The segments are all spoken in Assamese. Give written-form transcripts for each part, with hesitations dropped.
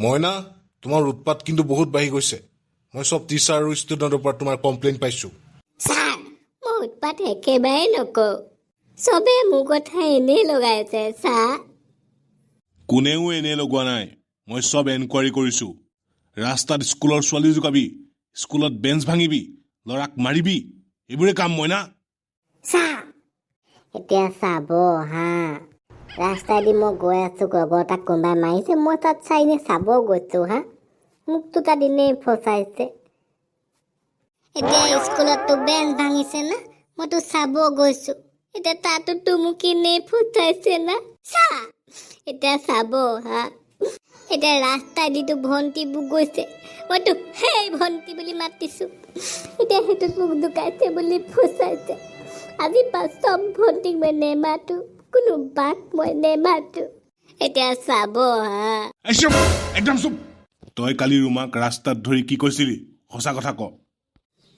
মইনা তোমাৰ উৎপাত কিন্তু বহুত বাঢ়ি গৈছে মই সব টিচাৰ আৰু ষ্টুডেণ্টৰ পৰা তোমাৰ কমপ্লেইন পাইছো ছাৰ মই উৎপাত একেবাৰে নকওঁ চবে মোৰ কথা এনেই লগাইছে ছাৰ কোনেও এনে লগোৱা নাই মই সব এনকুৱাৰী কৰিছো ৰাস্তাত স্কুলৰ ছোৱালী জোকাবি স্কুলত বেঞ্চ ভাঙিবি লৰাক মাৰিবি এইবোৰে কাম মইনা ছাৰ এতিয়া চাব হা ৰাস্তাইদি মই গৈ আছো লগৰ তাক কোনোবাই মাৰিছে মই তাত চাই এনে চাব গৈছো হা মোকতো তাত এনেই ফচাইছে এতিয়া স্কুলততো বেঞ্চ ভাঙিছে না মইতো চাব গৈছো এতিয়া তাতোতো মোক এনেই ফচাইছে না ছাৰ এতিয়া চাব হা এতিয়া ৰাস্তাইদিতো ভণ্টিবোৰ গৈছে মইতো সেই ভণ্টি বুলি মাতিছো এতিয়া সেইটোত মোক জোকাইছে বুলি ফচাইছে আজি পা চব ভণ্টিক মই নেমাতো কোনো বাক মই নেমাতো এতিয়া চাব হা একদম চুপ তই কালি ৰুমাক ৰাস্তাত ধৰি কি কৈছিলি সঁচা কথা ক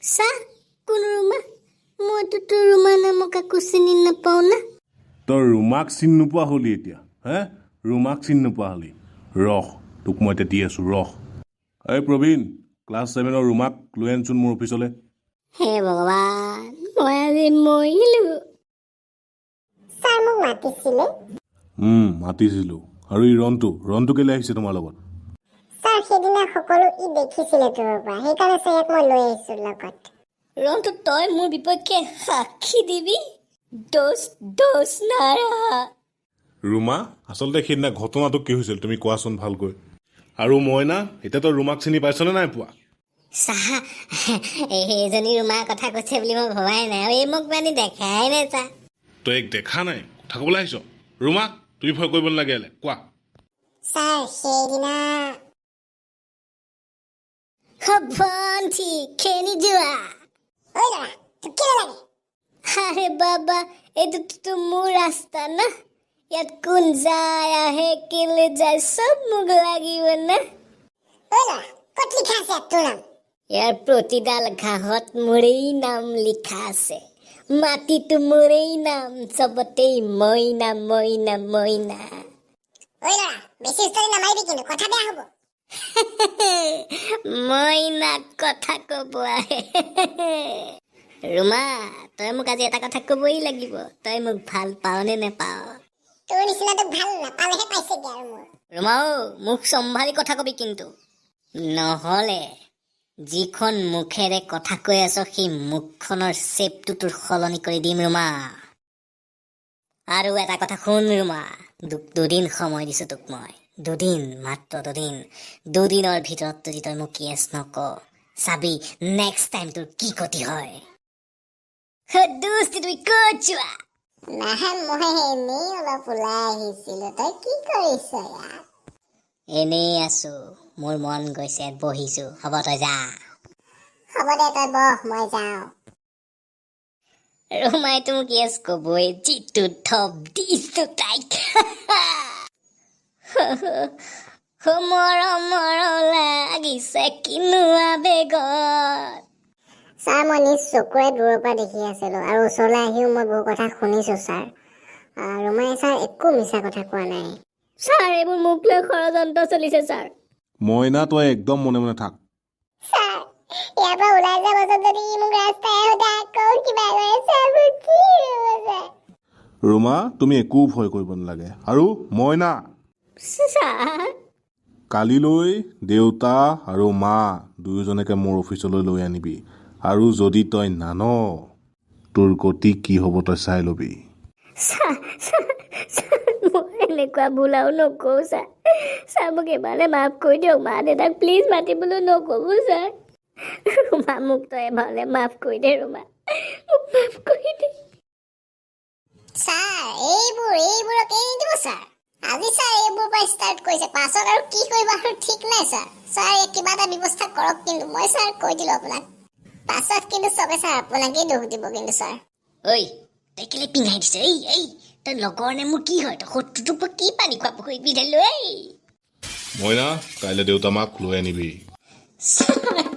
ছাৰ কোন ৰুমা মইতো তোৰ ৰুমা নামক একো চিনি নাপাওঁ না তই ৰুমাক চিনি নোপোৱা হলি এতিয়া হে ৰুমাক চিনি নোপোৱা হলি ৰহ তোক মই এতিয়া দি আছো ৰহ এই প্ৰবীণ ক্লাছ 7 ৰুমাক লৈ আনচোন মোৰ অফিচলৈ হে ভগৱান মই আজি মৰিলো ছাৰ মোক মাতিছিলে মাতিছিলো আৰু এই ৰনটো কেলে আহিছে তোমাৰ লগত ছাৰ সেইদিনা সকলো ই দেখিছিলে তোৰ পৰা সেইকাৰণে ছাৰক মই লৈ আহিছো লগত ৰনটো তই মোৰ বিপক্ষে সাক্ষী দিবি দোষ নাৰা ৰুমা আচলতে সেইদিনা ঘটনাটো কি হৈছিল তুমি কোৱাচোন ভালকৈ আৰু মইনা এতিয়া তই ৰুমাক চিনি পাইছনে নাই পোৱা ছাৰ এইজনী ৰুমাৰ কথা কৈছে বুলি মই ভবাই নাই আৰু এই মোক মানে দেখাই নাই ছাৰ তই এক দেখা নাই কথা ক'বলৈ আহিছ ৰুমা তুমি ভয় কৰিব নালাগে কোৱা ছাৰ সেইদিনা ভণ্টি খেলি যোৱা আৰে বাবা এইটোতো মোৰ ৰাস্তা না ইয়াত কোন যায় আহে কেলে যায় চব মোক লাগিব না ইয়াৰ প্ৰতিডাল ঘাঁহত মোৰেই নাম লিখা আছে মাটিতো মোৰেই নাম চবতেই মইনা মইনা মইনা মইনা কথা কব আহে ৰুমা তই মোক আজি এটা কথা কবই লাগিব তই মোক ভাল পাও নে নেপাও তোৰ নিচিনাটো ভাল নাপালেহে পাইছেগে আৰু মোৰ ৰুমা মোক চম্ভালি কথা কবি কিন্তু নহলে যিখন মুখেৰে কথা কৈ আছ সেই মুখখনৰ চেপটো তোৰ সলনি কৰি দিম ৰুমা আৰু এটা কথা শুন ৰুমা দুদিন সময় দিছো তোক মই মাত্ৰ দুদিনৰ ভিতৰত যদি তই মোক কেছ নক চাবি নেক্সট টাইম তোৰ কি গতি হয় তুমি ক'ত যোৱা মই এনেই অলপ ওলাই আহিছিলো তই কি কৰিছ ইয়াত এনেই আছো মোৰ মন গৈছে বহিছো হ'ব তই যা হ'ব দে তই বহ মই যাওঁ ৰুমাইতো মোক কেছ কবই যিটো থপ দিছো তাইক মৰম লাগিছে কিনো আবেগত ছাৰ মই নিজ চকুৰে দূৰৰ পৰা দেখি আছিলো আৰু ওচৰলৈ আহিও মই বহু কথা শুনিছো ছাৰ ৰুমাই ছাৰ একো মিছা কথা কোৱা নাই ছাৰ এইবোৰ মোক লৈ ষড়যন্ত্ৰ চলিছে ছাৰ মইনা তই একদম মনে মনে থাক ছাৰ ইয়াৰ পৰা ওলাই যাব যদি মোক ৰাস্তাই সোধা আকৌ কিবা কি ৰুমা তুমি একো ভয় কৰিব নালাগে আৰু মইনা ছাৰ কালিলৈ দেউতা আৰু মা দুয়োজনকে মোৰ অফিচলৈ লৈ আনিবি আৰু যদি তই নান তোৰ গতি কি হ'ব তই চাই ল'বি মই এনেকুৱা ভুল আৰু নকওঁ ছাৰ মোক এবাৰলৈ মাফ কৰি দিয়ক মা দেউতাক প্লিজ মাতিবলৈ নক'ব ছাৰ ৰুমা মোক তই এবাৰলৈ মাফ কৰি দে ৰুমা মোক মাফ কৰি দে ছাৰ এইবোৰক এৰি দিব ছাৰ আজি ছাৰ এইবোৰ পৰা ষ্টাৰ্ট কৰিছে পাছত আৰু কি কৰিব আৰু ঠিক নাই ছাৰ কিবা এটা ব্যৱস্থা কৰক কিন্তু মই ছাৰ কৈ দিলো আপোনাক পাছত কিন্তু চবে ছাৰ আপোনাকেই দোষ দিব কিন্তু ছাৰ ঐ তই কেলে পিন্ধাই দিছ এই তই লগৰ নে মোৰ কি হয় তই শত্ৰুটোক কি পানী খোৱা পুখুৰী পিন্ধাই লৈ মইনা কাইলৈ দেউতা মাক লৈ আনিবি ছাৰ